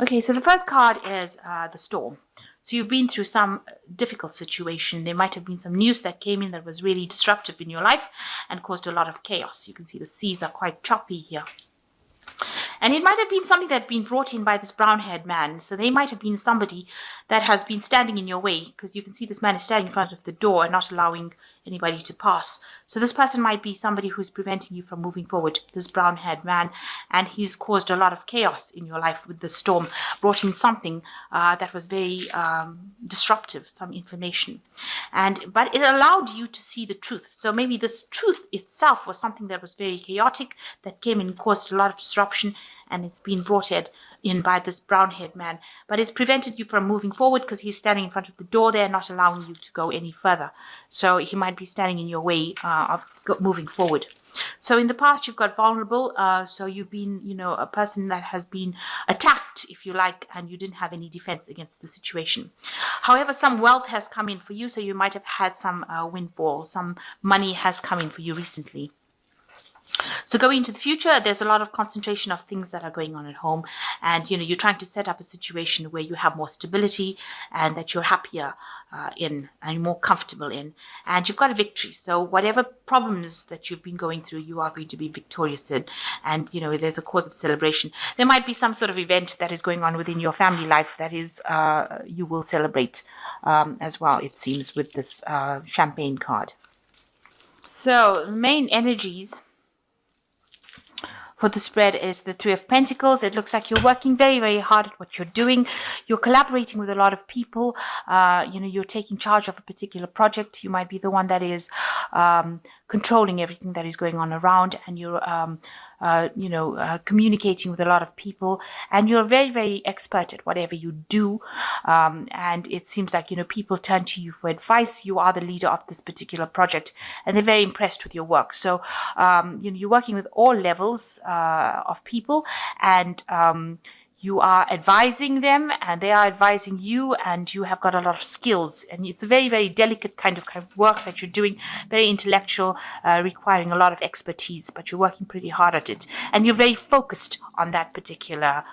Okay, so the first card is the storm. So you've been through some difficult situation. There might have been some news that came in that was really disruptive in your life and caused a lot of chaos. You can see the seas are quite choppy here. And it might have been something that had been brought in by this brown-haired man. So they might have been somebody that has been standing in your way, because you can see this man is standing in front of the door and not allowing anybody to pass. So this person might be somebody who's preventing you from moving forward, this brown-haired man, and he's caused a lot of chaos in your life with the storm, brought in something that was very disruptive, some information. But it allowed you to see the truth. So maybe this truth itself was something that was very chaotic, that came and caused a lot of disruption, and it's been brought in by this brown-haired man. But it's prevented you from moving forward because he's standing in front of the door there, not allowing you to go any further. So he might be standing in your way of moving forward. So in the past, you've got vulnerable. So you've been, a person that has been attacked, if you like, and you didn't have any defense against the situation. However, some wealth has come in for you. So you might have had some windfall. Some money has come in for you recently. So going into the future, there's a lot of concentration of things that are going on at home. And, you're trying to set up a situation where you have more stability and that you're happier in and more comfortable in. And you've got a victory. So whatever problems that you've been going through, you are going to be victorious in. And, there's a cause of celebration. There might be some sort of event that is going on within your family life that is you will celebrate as well, it seems, with this champagne card. So the main energies for the spread is the Three of Pentacles. It looks like you're working very, very hard at what you're doing. You're collaborating with a lot of people. You're taking charge of a particular project. You might be the one that is controlling everything that is going on around, and you're communicating with a lot of people, and you're very, very expert at whatever you do. And it seems like, people turn to you for advice. You are the leader of this particular project, and they're very impressed with your work. So, you're working with all levels of people, and you are advising them and they are advising you, and you have got a lot of skills, and it's a very, very delicate kind of work that you're doing, very intellectual, requiring a lot of expertise, but you're working pretty hard at it, and you're very focused on that particular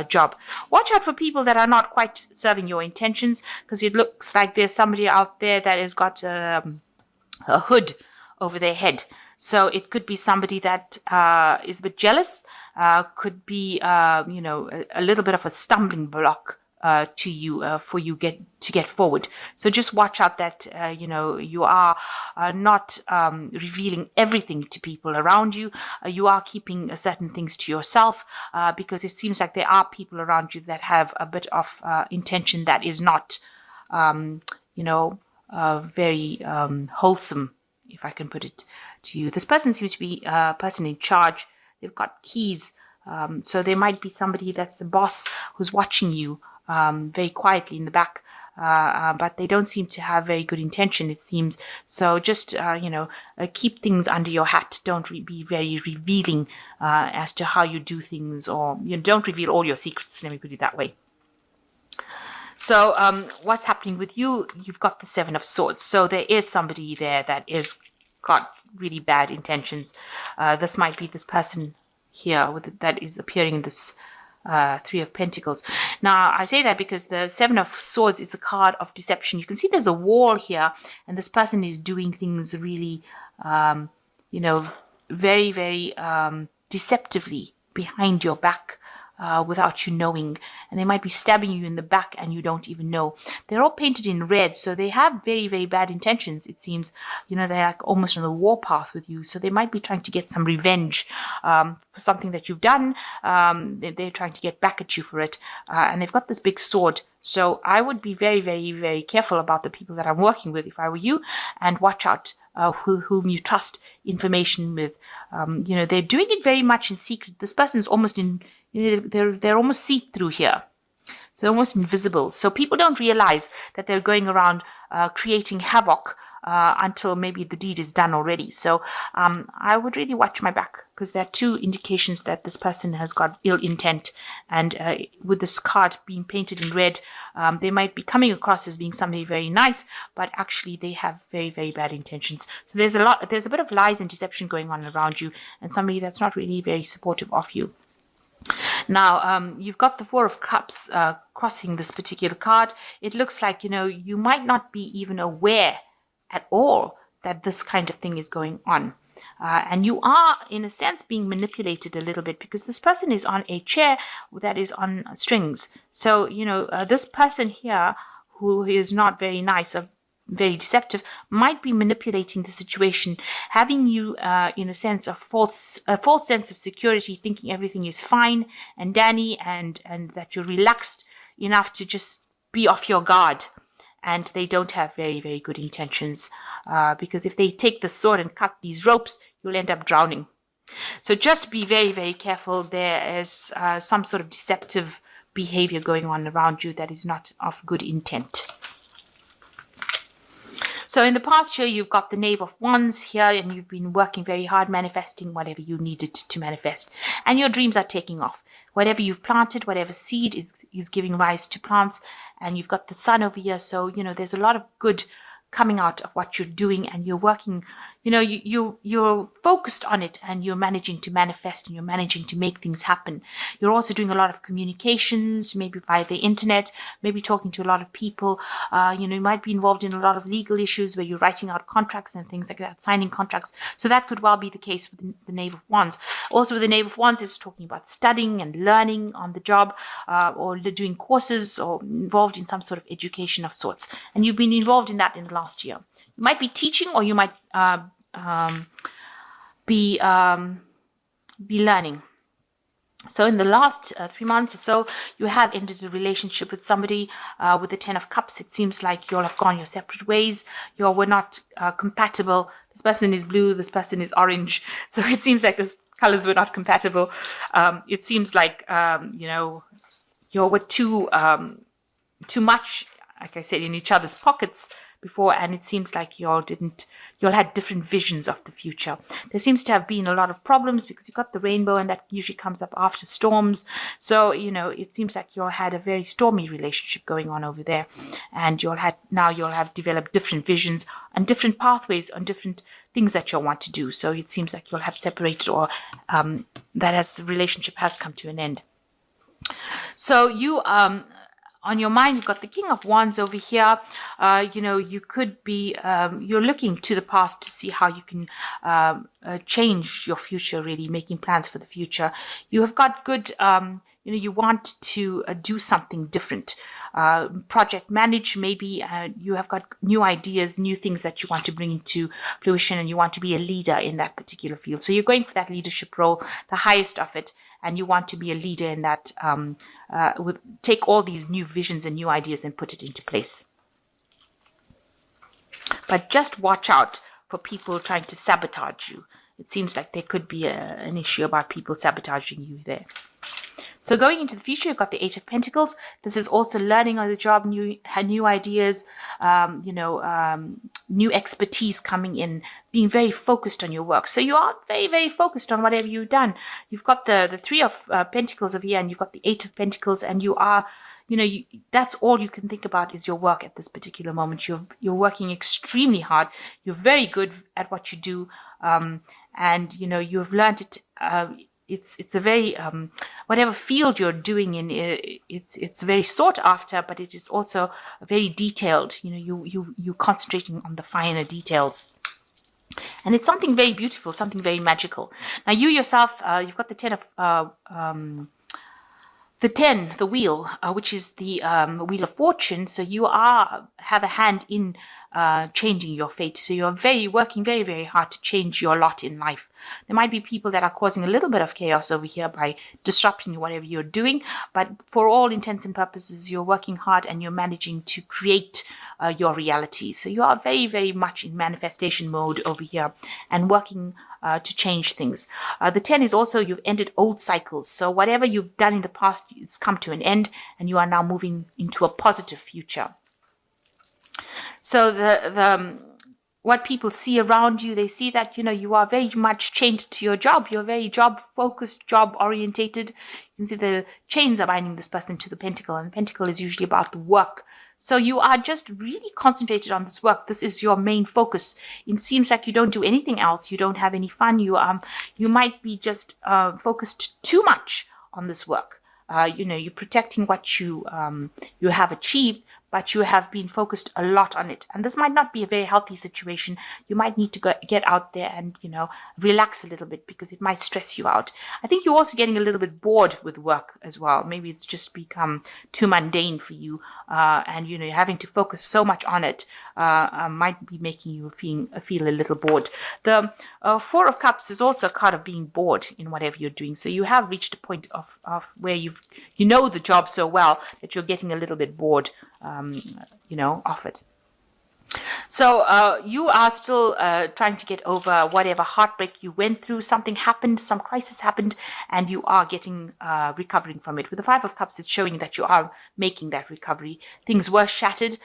job. Watch out for people that are not quite serving your intentions, because it looks like there's somebody out there that has got a hood over their head. So it could be somebody that is a bit jealous, could be, a little bit of a stumbling block to you for you to get forward. So just watch out that, you are not revealing everything to people around you. You are keeping certain things to yourself because it seems like there are people around you that have a bit of intention that is not, very wholesome, if I can put it to you. This person seems to be a person in charge. They've got keys. So there might be somebody that's a boss who's watching you very quietly in the back. But they don't seem to have very good intention, it seems. So just, keep things under your hat. Don't be very revealing as to how you do things, or don't reveal all your secrets. Let me put it that way. So what's happening with you? You've got the Seven of Swords. So there is somebody there that is got really bad intentions. This might be this person here that is appearing in this Three of Pentacles. Now, I say that because the Seven of Swords is a card of deception. You can see there's a wall here, and this person is doing things really, very, very deceptively behind your back. Without you knowing, and they might be stabbing you in the back and you don't even know. They're all painted in red, so they have very, very bad intentions, it seems. They're like almost on the warpath with you, so they might be trying to get some revenge for something that you've done. They're trying to get back at you for it, and they've got this big sword. So I would be very, very, very careful about the people that I'm working with if I were you, and watch out whom you trust information with. They're doing it very much in secret. This person's almost in, they're almost see-through here. So they're almost invisible. So people don't realize that they're going around creating havoc until maybe the deed is done already. So I would really watch my back, because there are two indications that this person has got ill intent. And with this card being painted in red, they might be coming across as being somebody very nice, but actually they have very, very bad intentions. So there's a bit of lies and deception going on around you, and somebody that's not really very supportive of you. Now, you've got the Four of Cups crossing this particular card. It looks like, you might not be even aware at all that this kind of thing is going on. And you are, in a sense, being manipulated a little bit because this person is on a chair that is on strings. So, this person here who is not very nice, very deceptive, might be manipulating the situation, having you in a sense of a false sense of security, thinking everything is fine and dandy and that you're relaxed enough to just be off your guard. And they don't have very, very good intentions because if they take the sword and cut these ropes, you'll end up drowning. So just be very, very careful. There is some sort of deceptive behavior going on around you that is not of good intent. So in the past year, you've got the Knave of Wands here, and you've been working very hard, manifesting whatever you needed to manifest. And your dreams are taking off. Whatever you've planted, whatever seed is giving rise to plants. And you've got the sun over here. So, there's a lot of good coming out of what you're doing, and you're working, you're focused on it, and you're managing to manifest, and you're managing to make things happen. You're also doing a lot of communications, maybe via the internet, maybe talking to a lot of people. You might be involved in a lot of legal issues where you're writing out contracts and things like that, signing contracts. So that could well be the case with the Knave of Wands. Also with the Knave of Wands, it's talking about studying and learning on the job, or doing courses, or involved in some sort of education of sorts. And you've been involved in that in the last year. You might be teaching, or you might be learning. So in the last 3 months or so, you have ended a relationship with somebody with the Ten of Cups. It seems like you all have gone your separate ways. You all were not compatible. This person is blue, this person is orange. So it seems like those colors were not compatible. It seems like, you all were too much, like I said, in each other's pockets before, and it seems like you all had different visions of the future. There seems to have been a lot of problems because you've got the rainbow, and that usually comes up after storms. So, it seems like you all had a very stormy relationship going on over there, and you'll have developed different visions and different pathways on different things that you'll want to do. So it seems like you'll have separated, or that relationship has come to an end. So you on your mind, you've got the King of Wands over here. You could be, you're looking to the past to see how you can change your future, really making plans for the future. You have got good, you want to do something different. Project manage, maybe you have got new ideas, new things that you want to bring into fruition, and you want to be a leader in that particular field. So you're going for that leadership role, the highest of it, and you want to be a leader in that, take all these new visions and new ideas and put it into place. But just watch out for people trying to sabotage you. It seems like there could be an issue about people sabotaging you there. So going into the future, you've got the Eight of Pentacles. This is also learning on the job, new ideas, new expertise coming in, being very focused on your work. So you are very, very focused on whatever you've done. You've got the Three of Pentacles over here, and you've got the Eight of Pentacles, and you are, that's all you can think about is your work at this particular moment. You're working extremely hard. You're very good at what you do, and you've learned it. It's a very whatever field you're doing in, it's very sought after, but it is also very detailed. You're concentrating on the finer details, and it's something very beautiful, something very magical. Now you yourself, you've got the Ten of the wheel, which is the wheel of fortune. So you have a hand in changing your fate. So you're working very, very hard to change your lot in life. There might be people that are causing a little bit of chaos over here by disrupting whatever you're doing, but for all intents and purposes, you're working hard and you're managing to create your reality. So you are very, very much in manifestation mode over here and working to change things. The 10 is also you've ended old cycles. So whatever you've done in the past, it's come to an end, and you are now moving into a positive future. So what people see around you, they see that, you are very much chained to your job. You're very job-focused, job-orientated. You can see the chains are binding this person to the pentacle, and the pentacle is usually about the work. So you are just really concentrated on this work. This is your main focus. It seems like you don't do anything else. You don't have any fun. You might be just focused too much on this work. You're protecting what you have achieved, but you have been focused a lot on it. And this might not be a very healthy situation. You might need to get out there and, relax a little bit, because it might stress you out. I think you're also getting a little bit bored with work as well. Maybe it's just become too mundane for you. And, having to focus so much on it might be making you feel a little bored. The Four of Cups is also a card of being bored in whatever you're doing. So you have reached a point of where you know the job so well that you're getting a little bit bored, of it. So you are still trying to get over whatever heartbreak you went through. Something happened, some crisis happened, and you are getting recovering from it. With the Five of Cups, it's showing that you are making that recovery. Things were shattered.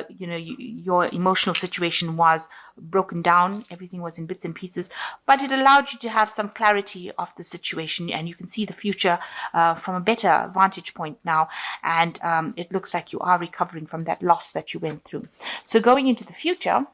Your emotional situation was broken down. Everything was in bits and pieces, but it allowed you to have some clarity of the situation, and you can see the future from a better vantage point now. And it looks like you are recovering from that loss that you went through. So going into the future,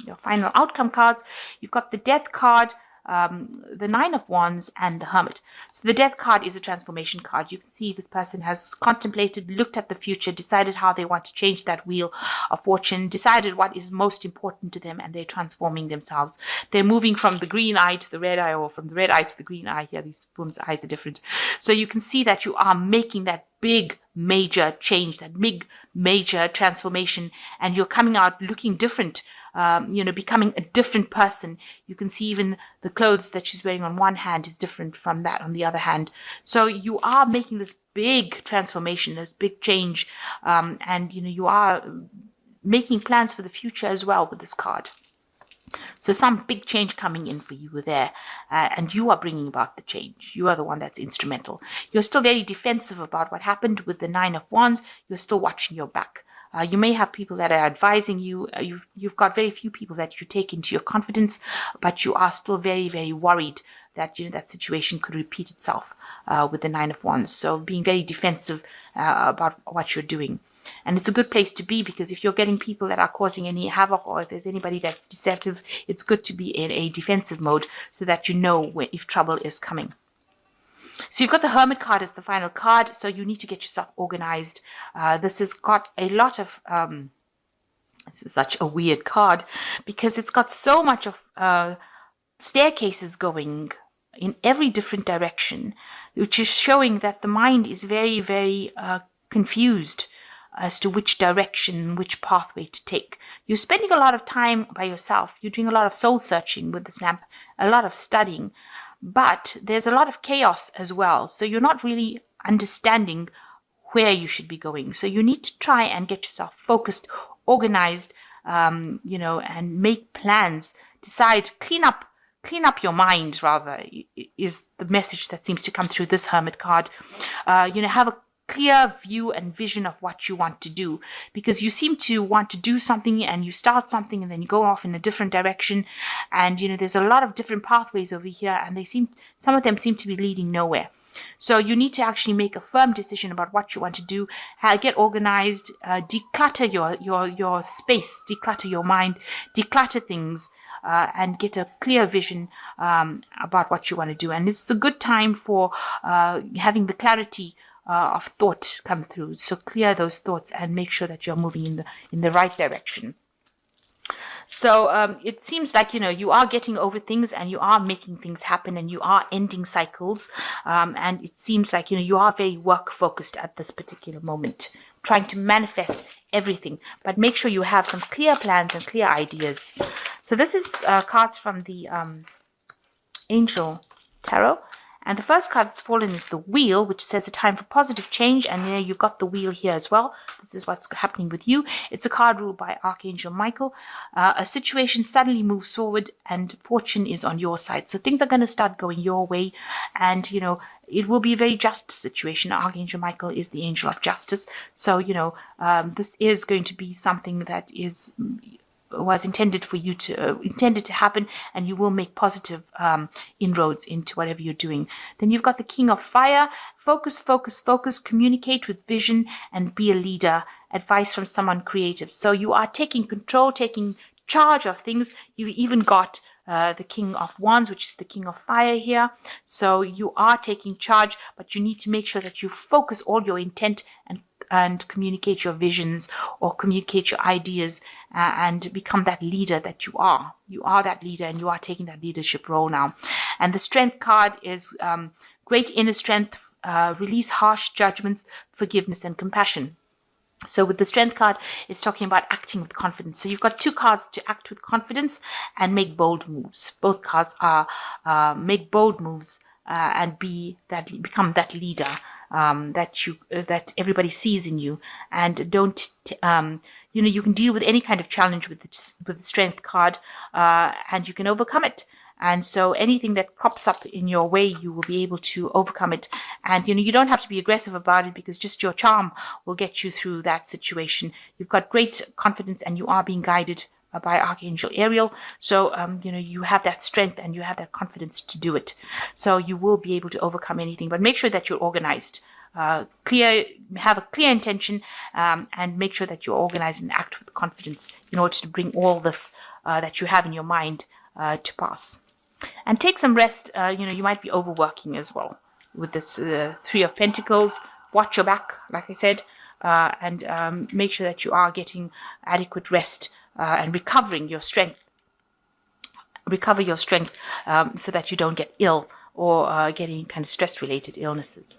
your final outcome cards, you've got the Death card, the Nine of Wands, and the Hermit. So the Death card is a transformation card. You can see this person has contemplated, looked at the future, decided how they want to change that wheel of fortune, decided what is most important to them, and they're transforming themselves. They're moving from the green eye to the red eye, or from the red eye to the green eye. Here, these women's eyes are different. So you can see that you are making that big major change, that big major transformation, and you're coming out looking different, becoming a different person. You can see even the clothes that she's wearing on one hand is different from that on the other hand. So you are making this big transformation, this big change, and you are making plans for the future as well with this card. So some big change coming in for you there, and you are bringing about the change. You are the one that's instrumental. You're still very defensive about what happened with the Nine of Wands. You're still watching your back. You may have people that are advising you. You've got very few people that you take into your confidence, but you are still very, very worried that that situation could repeat itself with the Nine of Wands. So being very defensive about what you're doing. And it's a good place to be, because if you're getting people that are causing any havoc, or if there's anybody that's deceptive, it's good to be in a defensive mode so that you know if trouble is coming. So you've got the Hermit card as the final card, so you need to get yourself organized. This has got a lot of, this is such a weird card, because it's got so much of staircases going in every different direction, which is showing that the mind is very, very confused as to which direction, which pathway to take. You're spending a lot of time by yourself. You're doing a lot of soul searching with this lamp, a lot of studying, but there's a lot of chaos as well. So you're not really understanding where you should be going. So you need to try and get yourself focused, organized, and make plans, decide, clean up your mind, rather, is the message that seems to come through this Hermit card. Have a clear view and vision of what you want to do, because you seem to want to do something and you start something and then you go off in a different direction, and there's a lot of different pathways over here, and some of them seem to be leading nowhere. So you need to actually make a firm decision about what you want to do, get organized, declutter your space, declutter your mind, declutter things, and get a clear vision about what you want to do. And it's a good time for having the clarity of thought come through. So clear those thoughts and make sure that you're moving in the right direction. So it seems like you are getting over things, and you are making things happen, and you are ending cycles, and it seems like you are very work focused at this particular moment, trying to manifest everything, but make sure you have some clear plans and clear ideas. So this is cards from the Angel Tarot. And the first card that's fallen is the Wheel, which says a time for positive change. And there you've got the Wheel here as well. This is what's happening with you. It's a card ruled by Archangel Michael. A situation suddenly moves forward and fortune is on your side. So things are going to start going your way. And, it will be a very just situation. Archangel Michael is the angel of justice. So, this is going to be something that was intended to happen, and you will make positive inroads into whatever you're doing. Then you've got the King of Fire. Focus, focus, focus, communicate with vision, and be a leader. Advice from someone creative. So you are taking control, taking charge of things. You even got the King of Wands, which is the King of Fire here. So you are taking charge, but you need to make sure that you focus all your intent and communicate your visions or communicate your ideas and become that leader that you are. You are that leader, and you are taking that leadership role now. And the Strength card is great inner strength, release harsh judgments, forgiveness, and compassion. So with the Strength card, it's talking about acting with confidence. So you've got two cards to act with confidence and make bold moves. Both cards are make bold moves and become that leader that everybody sees in you. And don't you can deal with any kind of challenge with the Strength card, and you can overcome it. And so anything that crops up in your way, you will be able to overcome it. And, you don't have to be aggressive about it, because just your charm will get you through that situation. You've got great confidence, and you are being guided by Archangel Ariel. So, you have that strength and you have that confidence to do it. So you will be able to overcome anything, but make sure that you're organized. Have a clear intention, and make sure that you're organized and act with confidence in order to bring all this that you have in your mind to pass. And take some rest. You might be overworking as well with this Three of Pentacles. Watch your back, like I said, and make sure that you are getting adequate rest and recovering your strength. Recover your strength so that you don't get ill or get any kind of stress-related illnesses.